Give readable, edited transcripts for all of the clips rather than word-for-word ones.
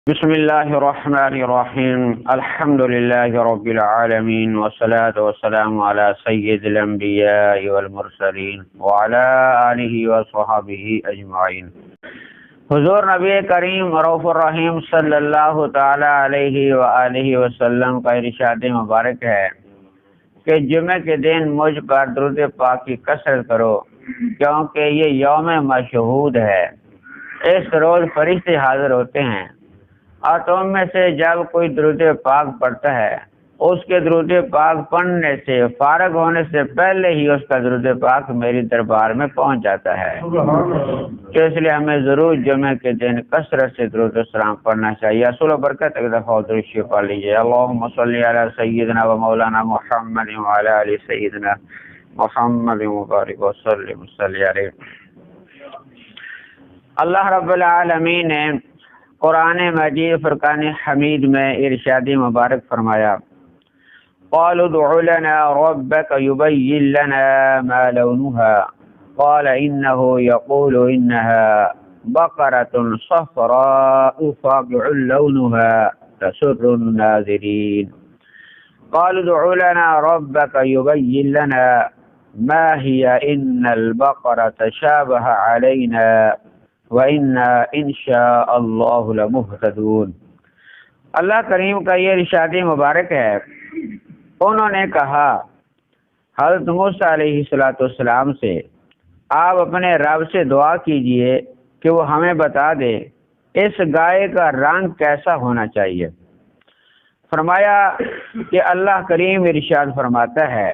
بسم اللہ الرحمن الرحیم الحمد للہ رب العالمین والصلاة والسلام علی سید الانبیاء والمرسلین وعلی آلہ وصحبہ اجمعین۔ حضور نبی کریم رؤوف الرحیم صلی اللہ تعالی علیہ وآلہ وسلم کا ارشاد مبارک ہے کہ جمعہ کے دن مجھ پر درود پاک کی کثرت کرو، کیونکہ یہ یوم مشہود ہے۔ اس روز فرشتے حاضر ہوتے ہیں اور تم میں سے جب کوئی درود پاک پڑھتا ہے، اس کے درود پاک پڑھنے سے فارغ ہونے سے پہلے ہی اس کا درود پاک میری دربار میں پہنچ جاتا ہے۔ تو اس لیے ہمیں ضرور جمعہ کے دن کثرت سے درود السلام پڑھنا چاہیے۔ اصول و برکت ایک دفعہ درود شریف پڑھ لیجیے۔ اللہم صلی علی سیدنا و مولانا محمد وعلی آل سیدنا محمد مبارک وسلم صلی علیہ۔ اللہ رب العالمین نے قرآن مجید فرقان حمید میں ارشاد مبارک فرمایا، قالوا ادع لنا ربك يبين لنا ما لونها قال انه يقول انها بقرة صفراء فاقع لونها تسر الناظرين۔ قالوا ادع لنا ربك يبين لنا ما هي ان البقرة تشابه علينا وَإِنَّا إِن شَاءَ اللَّهُ لَمُهْتَدُونَ۔ اللہ کریم کا یہ ارشاد مبارک ہے، انہوں نے کہا حضرت موسیٰ علیہ السلام سے، آپ اپنے رب سے دعا کیجئے کہ وہ ہمیں بتا دے اس گائے کا رنگ کیسا ہونا چاہیے۔ فرمایا کہ اللہ کریم ارشاد فرماتا ہے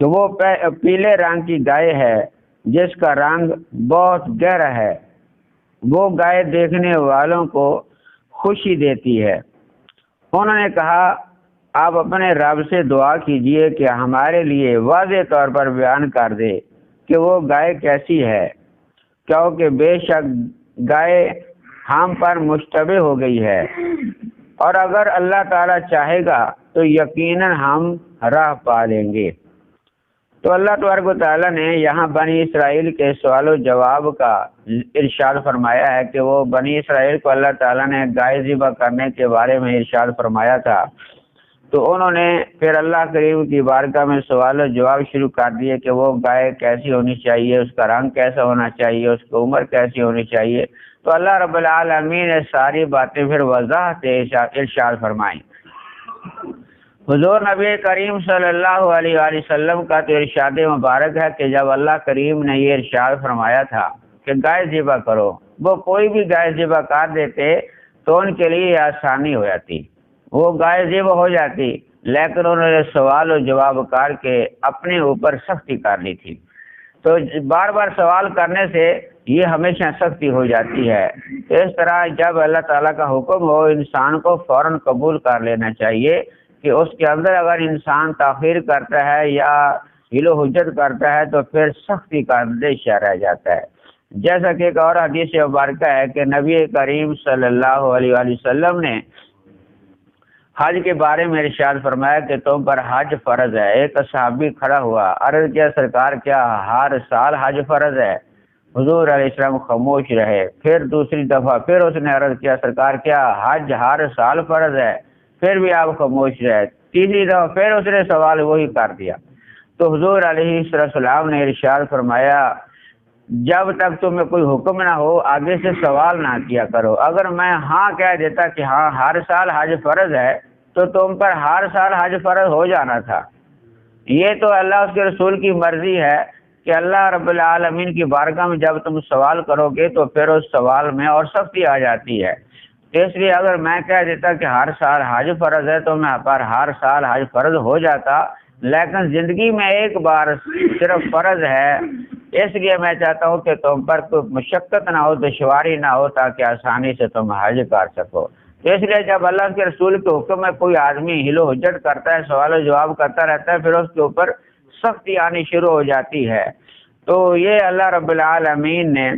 کہ وہ پیلے رنگ کی گائے ہے جس کا رنگ بہت گہرا ہے، وہ گائے دیکھنے والوں کو خوشی دیتی ہے۔ انہوں نے کہا آپ اپنے رب سے دعا کیجئے کہ ہمارے لیے واضح طور پر بیان کر دے کہ وہ گائے کیسی ہے، کیونکہ بے شک گائے ہم پر مشتبہ ہو گئی ہے، اور اگر اللہ تعالیٰ چاہے گا تو یقیناً ہم راہ پا لیں گے۔ تو اللہ تبارک و تعالیٰ نے یہاں بنی اسرائیل کے سوال و جواب کا ارشاد فرمایا ہے کہ وہ بنی اسرائیل کو اللہ تعالیٰ نے گائے ذبح کرنے کے بارے میں ارشاد فرمایا تھا، تو انہوں نے پھر اللہ کریم کی بارگاہ میں سوال و جواب شروع کر دیے کہ وہ گائے کیسی ہونی چاہیے، اس کا رنگ کیسا ہونا چاہیے، اس کی عمر کیسی ہونی چاہیے۔ تو اللہ رب العالمین نے ساری باتیں پھر وضاحت ارشاد فرمائیں۔ حضور نبی کریم صلی اللہ علیہ وآلہ وسلم کا تو ارشاد مبارک ہے کہ جب اللہ کریم نے یہ ارشاد فرمایا تھا کہ گائے ذبح کرو، وہ کوئی بھی گائے ذبح کر دیتے تو ان کے لیے آسانی ہو جاتی، وہ گائے ذبح ہو جاتی، لیکن انہوں نے سوال و جواب کر کے اپنے اوپر سختی کر لی تھی۔ تو بار بار سوال کرنے سے یہ ہمیشہ سختی ہو جاتی ہے۔ اس طرح جب اللہ تعالیٰ کا حکم ہو، انسان کو فوراً قبول کر لینا چاہیے کہ اس کے اندر اگر انسان تاخیر کرتا ہے یا ہیل و حجت کرتا ہے تو پھر سختی کا اندیشہ رہ جاتا ہے۔ جیسا کہ ایک اور حدیث مبارکہ ہے کہ نبی کریم صلی اللہ علیہ وآلہ وسلم نے حج کے بارے میں ارشاد فرمایا کہ تم پر حج فرض ہے۔ ایک صحابی کھڑا ہوا، عرض کیا سرکار کیا ہر سال حج فرض ہے؟ حضور علیہ السلام خاموش رہے۔ پھر دوسری دفعہ پھر اس نے عرض کیا سرکار کیا حج ہر سال فرض ہے؟ پھر بھی آپ خاموش رہے۔ تیسری دفعہ پھر اس نے سوال وہی کر دیا۔ تو حضور علیہ السلام نے ارشاد فرمایا جب تک تمہیں کوئی حکم نہ ہو آگے سے سوال نہ کیا کرو۔ اگر میں ہاں کہہ دیتا کہ ہاں ہر سال حج فرض ہے تو تم پر ہر سال حج فرض ہو جانا تھا۔ یہ تو اللہ اس کے رسول کی مرضی ہے کہ اللہ رب العالمین کی بارگاہ میں جب تم سوال کرو گے تو پھر اس سوال میں اور سختی آ جاتی ہے۔ اس لیے اگر میں کہہ دیتا کہ ہر سال حج فرض ہے تو میں پر ہر سال حج فرض ہو جاتا، لیکن زندگی میں ایک بار صرف فرض ہے، اس لیے میں چاہتا ہوں کہ تم پر کوئی مشقت نہ ہو، دشواری نہ ہو، تاکہ آسانی سے تم حج کر سکو۔ اس لیے جب اللہ کے رسول کے حکم میں کوئی آدمی ہیل و حجت کرتا ہے، سوال و جواب کرتا رہتا ہے، پھر اس کے اوپر سختی آنی شروع ہو جاتی ہے۔ تو یہ اللہ رب العالمین نے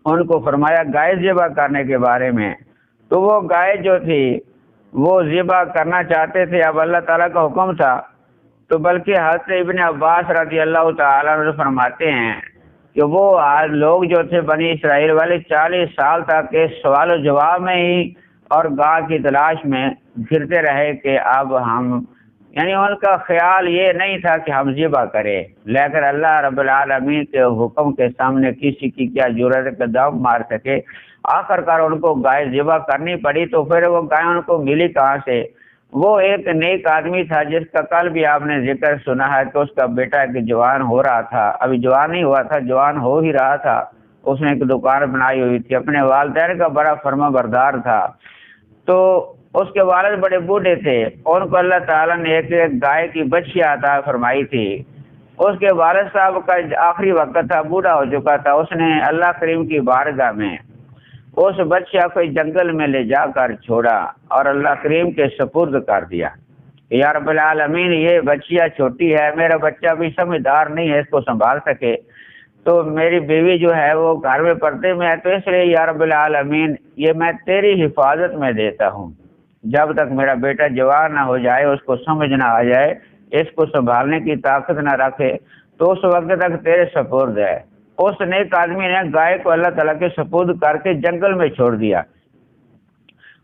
ان کو فرمایا گائے ذبح کرنے کے بارے میں، تو وہ گائے جو تھی وہ ذبح کرنا چاہتے تھے، اب اللہ تعالیٰ کا حکم تھا، تو بلکہ حضرت ابن عباس رضی اللہ تعالیٰ عنہ فرماتے ہیں کہ وہ لوگ جو تھے بنی اسرائیل والے 40 سال تک کے سوال و جواب میں ہی اور گاہ کی تلاش میں پھرتے رہے کہ اب ہم، یعنی ان کا خیال یہ نہیں تھا کہ ہم ذبح کریں، لیکن اللہ رب العالمین کے حکم کے سامنے کسی کی کیا جرأت ہے کہ دم مار سکے۔ آخر کار ان کو گائے ذبح کرنی پڑی، تو پھر وہ گائے ان کو ملی کہاں سے؟ وہ ایک نیک آدمی تھا جس کا کل بھی آپ نے ذکر سنا ہے کہ اس کا بیٹا ایک جوان ہو رہا تھا، ابھی جوان نہیں ہوا تھا، جوان ہو ہی رہا تھا۔ اس نے ایک دکان بنائی ہوئی تھی، اپنے والدین کا بڑا فرما بردار تھا۔ تو اس کے والد بڑے بوڑھے تھے، ان کو اللہ تعالیٰ نے ایک گائے کی بچی عطا فرمائی تھی۔ اس کے والد صاحب کا آخری وقت تھا، بوڑھا ہو چکا تھا۔ اس نے اللہ کریم کی بارگاہ میں اس بچہ کو جنگل میں لے جا کر چھوڑا اور اللہ کریم کے سپرد کر دیا۔ یا رب العالمین، یہ بچیاں چھوٹی ہے، میرا بچہ بھی سمجھدار نہیں ہے اس کو سنبھال سکے، تو میری بیوی جو ہے وہ گھر میں پردے میں ہے، تو اس لیے یا رب العالمین یہ میں تیری حفاظت میں دیتا ہوں، جب تک میرا بیٹا جوان نہ ہو جائے، اس کو سمجھ نہ آ جائے، اس کو سنبھالنے کی طاقت نہ رکھے، تو اس وقت تک تیرے سپرد ہے۔ اس نیک آدمی نے گائے کو اللہ تعالیٰ کے سپرد کر کے جنگل میں چھوڑ دیا۔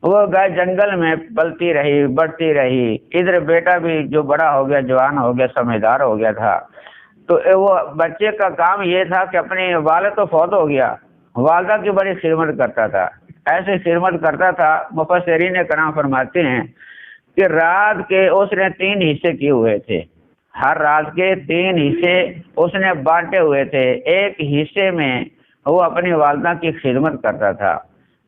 وہ گائے جنگل میں پلتی رہی، بڑھتی رہی۔ ادھر بیٹا بھی جو بڑا ہو گیا، جوان ہو گیا، سمجھدار ہو گیا تھا، تو وہ بچے کا کام یہ تھا کہ اپنے والد تو فوت ہو گیا، والدہ کی بڑی خدمت کرتا تھا۔ ایسے خدمت کرتا تھا، مفسرین کرام فرماتے ہیں کہ رات کے اس نے 3 حصے کیے ہوئے تھے، ہر رات کے 3 حصے اس نے بانٹے ہوئے تھے۔ ایک حصے میں وہ اپنی والدہ کی خدمت کرتا تھا،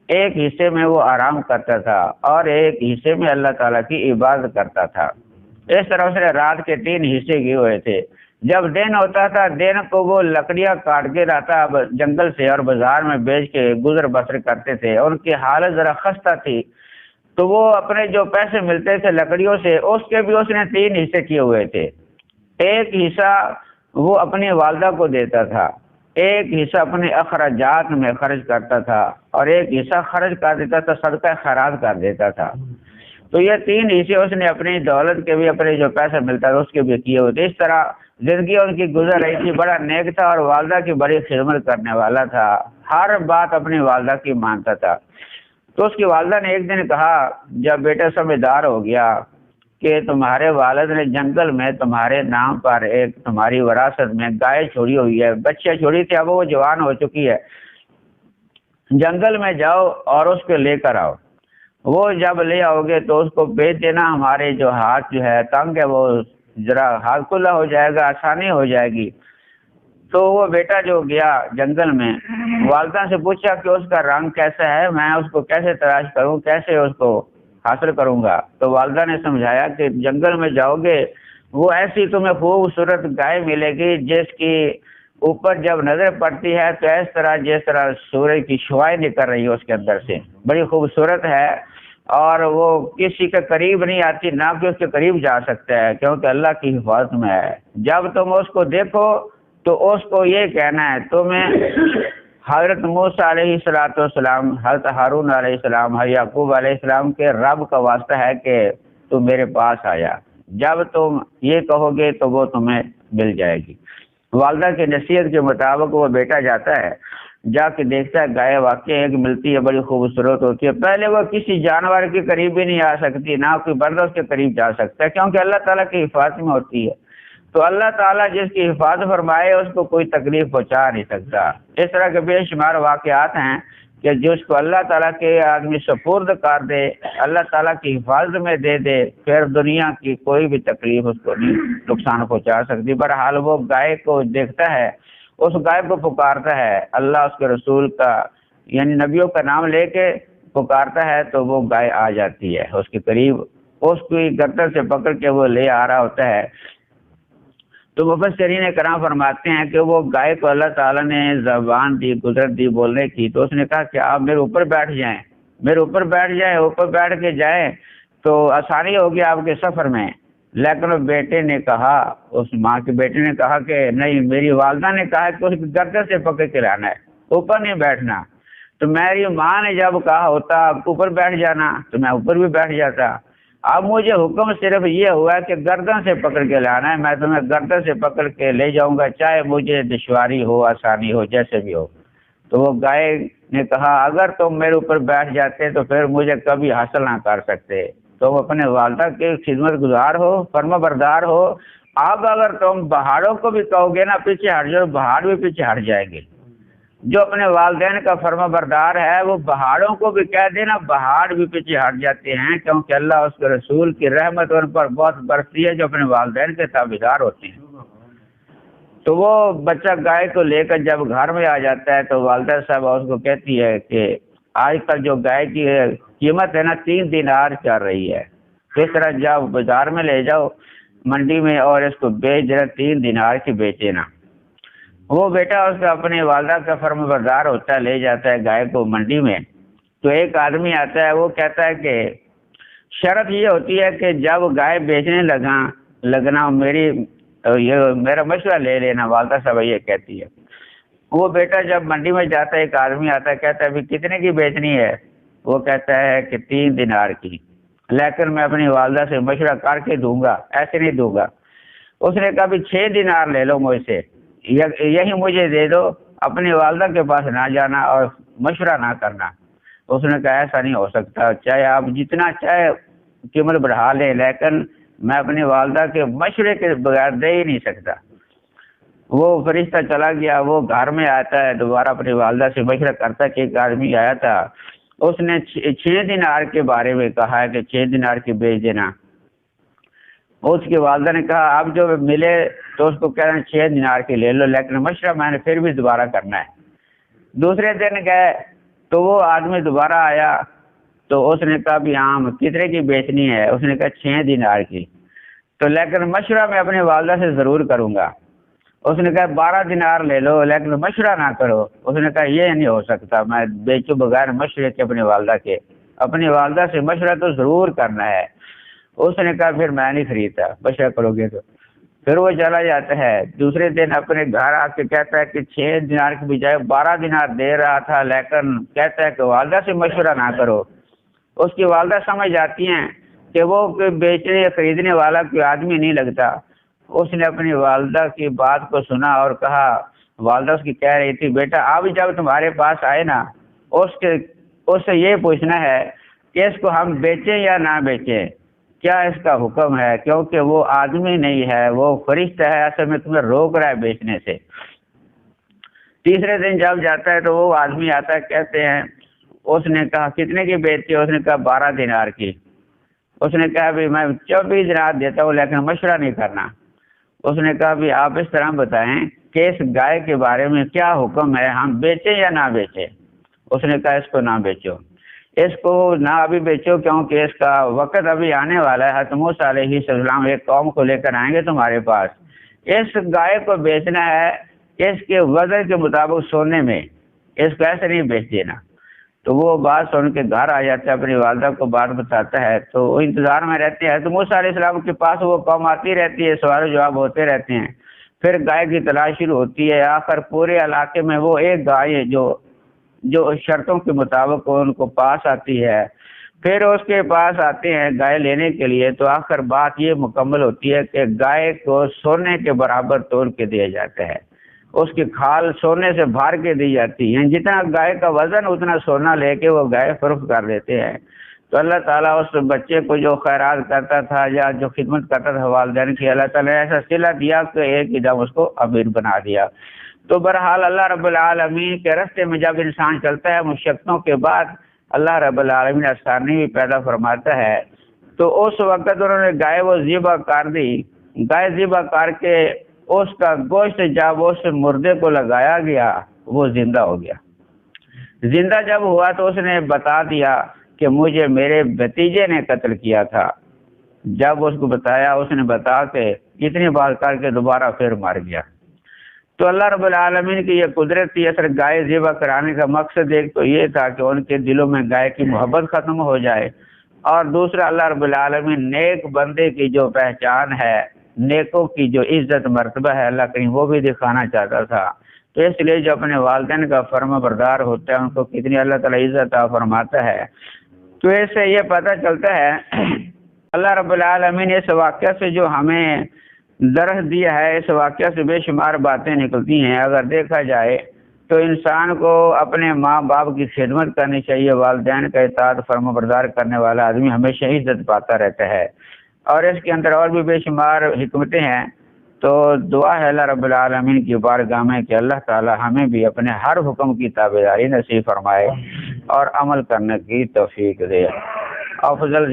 ایک حصے میں وہ آرام کرتا تھا، اور ایک حصے میں اللہ تعالیٰ کی عبادت کرتا تھا۔ اس طرح سے رات کے 3 حصے کیے ہوئے تھے۔ جب دن ہوتا تھا، دن کو وہ لکڑیاں کاٹ کے لاتا جنگل سے اور بازار میں بیچ کے گزر بسر کرتے تھے۔ ان کی حالت ذرا خستہ تھی، تو وہ اپنے جو پیسے ملتے تھے لکڑیوں سے، اس کے بھی اس نے 3 حصے کیے ہوئے تھے۔ ایک حصہ وہ اپنی والدہ کو دیتا تھا، ایک حصہ اپنے اخراجات میں خرچ کرتا تھا، اور ایک حصہ خرچ کر دیتا تھا، صدقہ خیرات کر دیتا تھا۔ تو یہ 3 حصے اس نے اپنی دولت کے بھی، اپنے جو پیسہ ملتا تھا اس کے بھی کیے ہوئے تھے۔ اس طرح زندگی ان کی گزر رہی تھی۔ بڑا نیک تھا اور والدہ کی بڑی خدمت کرنے والا تھا، ہر بات اپنی والدہ کی مانتا تھا۔ تو اس کی والدہ نے ایک دن کہا، جب بیٹا سمجھدار ہو گیا، کہ تمہارے والد نے جنگل میں تمہارے نام پر ایک تمہاری وراثت میں گائے چھوڑی ہوئی ہے، بچہ چھوڑی تھی، اب وہ جوان ہو چکی ہے، جنگل میں جاؤ اور اس کو لے کر آؤ۔ وہ جب لے آؤ گے تو اس کو بیچ دینا، ہمارے جو ہاتھ جو ہے تنگ ہے، وہ ذرا ہاتھ کھلا ہو جائے گا، آسانی ہو جائے گی۔ تو وہ بیٹا جو گیا جنگل میں، والدہ سے پوچھا کہ اس کا رنگ کیسا ہے، میں اس کو کیسے تلاش کروں، کیسے اس کو حاصل کروں گا؟ تو والدہ نے سمجھایا کہ جنگل میں جاؤ گے، وہ ایسی تمہیں خوبصورت گائے ملے گی جس کی اوپر جب نظر پڑتی ہے تو اس طرح جس طرح سورج کی شعاعیں نکل رہی ہے اس کے اندر سے، بڑی خوبصورت ہے، اور وہ کسی کے قریب نہیں آتی، نہ کہ اس کے قریب جا سکتا ہے، کیونکہ اللہ کی حفاظت میں ہے۔ جب تم اس کو دیکھو تو اس کو یہ کہنا ہے، تمہیں حضرت موسیٰ علیہ السلام، حضرت ہارون علیہ السلام، حضرت یعقوب علیہ السلام کے رب کا واسطہ ہے کہ تم میرے پاس آیا، جب تم یہ کہو گے تو وہ تمہیں مل جائے گی۔ والدہ کی نصیحت کے مطابق وہ بیٹا جاتا ہے، جا کے دیکھتا ہے گائے واقعی ایک ملتی ہے، بڑی خوبصورت ہوتی ہے۔ پہلے وہ کسی جانور کے قریب بھی نہیں آ سکتی، نہ کوئی بندہ اس کے قریب جا سکتا ہے، کیونکہ اللہ تعالیٰ کی حفاظت میں ہوتی ہے۔ تو اللہ تعالیٰ جس کی حفاظت فرمائے اس کو کوئی تکلیف پہنچا نہیں سکتا۔ اس طرح کے بے شمار واقعات ہیں کہ جس کو اللہ تعالیٰ کے آدمی سپرد کر دے، اللہ تعالیٰ کی حفاظت میں دے دے، پھر دنیا کی کوئی بھی تکلیف اس کو نہیں نقصان پہنچا سکتی۔ بہرحال وہ گائے کو دیکھتا ہے، اس گائے کو پکارتا ہے، اللہ اس کے رسول کا یعنی نبیوں کا نام لے کے پکارتا ہے، تو وہ گائے آ جاتی ہے اس کے قریب، اس کی گردن سے پکڑ کے وہ لے آ رہا ہوتا ہے۔ تو مفسرین کرام فرماتے ہیں کہ وہ گائے کو اللہ تعالیٰ نے زبان دی، قدرت دی بولنے کی، تو اس نے کہا کہ آپ میرے اوپر بیٹھ جائیں، میرے اوپر بیٹھ جائیں، اوپر بیٹھ کے جائیں تو آسانی ہوگی آپ کے سفر میں۔ لیکن اس بیٹے نے کہا، اس ماں کے بیٹے نے کہا کہ نہیں، میری والدہ نے کہا کہ اس کی گردن سے پکڑ کے لانا ہے، اوپر نہیں بیٹھنا۔ تو میری ماں نے جب کہا ہوتا اوپر بیٹھ جانا تو میں اوپر بھی بیٹھ جاتا۔ اب مجھے حکم صرف یہ ہوا کہ گردن سے پکڑ کے لانا ہے، میں تمہیں گردن سے پکڑ کے لے جاؤں گا، چاہے مجھے دشواری ہو آسانی ہو جیسے بھی ہو۔ تو وہ گائے نے کہا اگر تم میرے اوپر بیٹھ جاتے تو پھر مجھے کبھی حاصل نہ کر سکتے، تم اپنے والدہ کے خدمت گزار ہو، فرما بردار ہو۔ اب اگر تم پہاڑوں کو بھی کہو گے نا پیچھے ہٹ جاؤ، پہاڑ بھی پیچھے ہٹ جائیں گے۔ جو اپنے والدین کا فرما بردار ہے وہ پہاڑوں کو بھی کہہ دینا، پہاڑ بھی پیچھے ہٹ جاتے ہیں، کیونکہ اللہ اس کے رسول کی رحمت ان پر بہت برستی ہے جو اپنے والدین کے تابعدار ہوتے ہیں۔ تو وہ بچہ گائے کو لے کر جب گھر میں آ جاتا ہے تو والدہ صاحب اس کو کہتی ہے کہ آج کل جو گائے کی قیمت ہے نا 3 دینار چل رہی ہے، اس طرح جاؤ بازار میں لے جاؤ منڈی میں اور اس کو بیچ دینا، 3 دینار کی بیچے نا۔ وہ بیٹا اس کا اپنی والدہ کا فرما بردار ہوتا ہے، لے جاتا ہے گائے کو منڈی میں۔ تو ایک آدمی آتا ہے، وہ کہتا ہے کہ شرط یہ ہوتی ہے کہ جب گائے بیچنے لگنا میرا مشورہ لے لینا، والدہ صاحب یہ کہتی ہے۔ وہ بیٹا جب منڈی میں جاتا ہے، ایک آدمی آتا ہے، کہتا ہے ابھی کتنے کی بیچنی ہے؟ وہ کہتا ہے کہ 3 دینار کی، لیکن میں اپنی والدہ سے مشورہ کر کے دوں گا، ایسے نہیں دوں گا۔ اس نے کہا ابھی 6 دینار لے لو مجھ سے، یہی مجھے دے دو، اپنی والدہ کے پاس نہ جانا اور مشورہ نہ کرنا۔ اس نے کہا ایسا نہیں ہو سکتا، چاہے آپ جتنا چاہے قیمت بڑھا لیں، لیکن میں اپنی والدہ کے مشورے کے بغیر دے ہی نہیں سکتا۔ وہ فرشتہ چلا گیا، وہ گھر میں آتا ہے، دوبارہ اپنی والدہ سے مشورہ کرتا ہے کہ ایک آدمی آیا تھا، اس نے 6 دینار کے بارے میں کہا ہے کہ 6 دینار کی بیچ دینا۔ اس کی والدہ نے کہا اب جو ملے تو اس کو کہنا 6 دینار کی لے لو، لیکن مشورہ میں نے پھر بھی دوبارہ کرنا ہے۔ دوسرے دن گئے تو وہ آدمی دوبارہ آیا تو اس نے کہا بھی ہاں کتنے کی بیچنی ہے؟ اس نے کہا 6 دینار کی، تو لیکن مشورہ میں اپنی والدہ سے ضرور کروں گا۔ اس نے کہا 12 دینار لے لو لیکن مشورہ نہ کرو۔ اس نے کہا یہ نہیں ہو سکتا، میں بیچوں بغیر مشورے کے اپنی والدہ کے، اپنی والدہ سے مشورہ تو ضرور کرنا ہے۔ اس نے کہا پھر میں نہیں خریدتا، مشورہ کرو گے تو۔ پھر وہ چلا جاتا ہے، دوسرے دن اپنے گھر آ کے کہتا ہے کہ 6 دینار کی بجائے 12 دینار دے رہا تھا، لیکن کہتا ہے کہ والدہ سے مشورہ نہ کرو۔ اس کی والدہ سمجھ جاتی ہیں کہ وہ بیچنے خریدنے والا کوئی آدمی نہیں لگتا۔ اس نے اپنی والدہ کی بات کو سنا اور کہا، والدہ اس کی کہہ رہی تھی بیٹا اب جب تمہارے پاس آئے نا اس سے یہ پوچھنا ہے کہ اس کو ہم بیچیں یا نہ بیچیں، کیا اس کا حکم ہے، کیونکہ وہ آدمی نہیں ہے، وہ فرشتہ ہے، اصل میں تمہیں روک رہا ہے بیچنے سے۔ تیسرے دن جب جاتا ہے تو وہ آدمی آتا ہے، کہتے ہیں اس نے کہا کتنے کی بیچتی ہے؟ اس نے کہا 12 دینار کی۔ اس نے کہا بھی میں 24 دینار دیتا ہوں لیکن مشورہ نہیں کرنا۔ اس نے کہا بھی آپ اس طرح بتائیں کہ اس گائے کے بارے میں کیا حکم ہے، ہم بیچیں یا نہ بیچیں؟ اس نے کہا اس کو نہ بیچو، اس کو نہ ابھی بیچو کیونکہ اس کا وقت ابھی آنے والا ہے، حضرت موسیٰ علیہ السلام ایک قوم کو لے کر آئیں گے تمہارے پاس، اس گائے کو بیچنا ہے اس کے وزن کے مطابق سونے میں، اس کو ایسے نہیں بیچ دینا۔ تو وہ بات سن کے گھر آ جاتا ہے، اپنی والدہ کو بات بتاتا ہے، تو وہ انتظار میں رہتے ہیں، تو موسیٰ علیہ السلام کے پاس وہ قوم آتی رہتی ہے، سوال و جواب ہوتے رہتے ہیں، پھر گائے کی تلاش شروع ہوتی ہے۔ آخر پورے علاقے میں وہ ایک گائے جو شرطوں کے مطابق ان کو پاس آتی ہے، پھر اس کے پاس آتے ہیں گائے لینے کے لیے، تو آخر بات یہ مکمل ہوتی ہے کہ گائے کو سونے کے برابر تول کے دیا جاتا ہے، اس کی کھال سونے سے بھر کے دی جاتی ہے، جتنا گائے کا وزن اتنا سونا لے کے وہ گائے فروخت کر دیتے ہیں۔ تو اللہ تعالیٰ اس بچے کو جو خیرات کرتا تھا یا جو خدمت کرتا تھا والدین کی، اللہ تعالیٰ نے ایسا صلہ دیا کہ ایک ہی دم اس کو امیر بنا دیا۔ تو بہرحال اللہ رب العالمین کے راستے میں جب انسان چلتا ہے مشقتوں کے بعد اللہ رب العالمین آسانی بھی پیدا فرماتا ہے۔ تو اس وقت انہوں نے گائے وہ ذبح کر دی، گائے ذبح کر کے اس کا گوشت جب اس مردے کو لگایا گیا وہ زندہ ہو گیا۔ زندہ جب ہوا تو اس نے بتا دیا کہ مجھے میرے بھتیجے نے قتل کیا تھا۔ جب اس کو بتایا اس نے بتا کے اتنی بات کر کے دوبارہ پھر مر گیا۔ تو اللہ رب العالمین کی یہ قدرت تھی۔ اثر گائے ذبح کرانے کا مقصد ایک تو یہ تھا کہ ان کے دلوں میں گائے کی محبت ختم ہو جائے، اور دوسرا اللہ رب العالمین نیک بندے کی جو پہچان ہے، نیکوں کی جو عزت مرتبہ ہے، اللہ کریم وہ بھی دکھانا چاہتا تھا۔ تو اس لیے جو اپنے والدین کا فرما بردار ہوتا ہے ان کو کتنی اللہ تعالیٰ عزت فرماتا ہے۔ تو اس سے یہ پتہ چلتا ہے اللہ رب العالمین اس واقعہ سے جو ہمیں درس دیا ہے، اس واقعہ سے بے شمار باتیں نکلتی ہیں۔ اگر دیکھا جائے تو انسان کو اپنے ماں باپ کی خدمت کرنی چاہیے، والدین کا اطاعت فرما بردار کرنے والا آدمی ہمیشہ عزت پاتا رہتا ہے، اور اس کے اندر اور بھی بے شمار حکمتیں ہیں۔ تو دعا ہے اللہ رب العالمین کی بارگاہ میں کہ اللہ تعالی ہمیں بھی اپنے ہر حکم کی تابعداری نصیب فرمائے اور عمل کرنے کی توفیق دے۔ افضل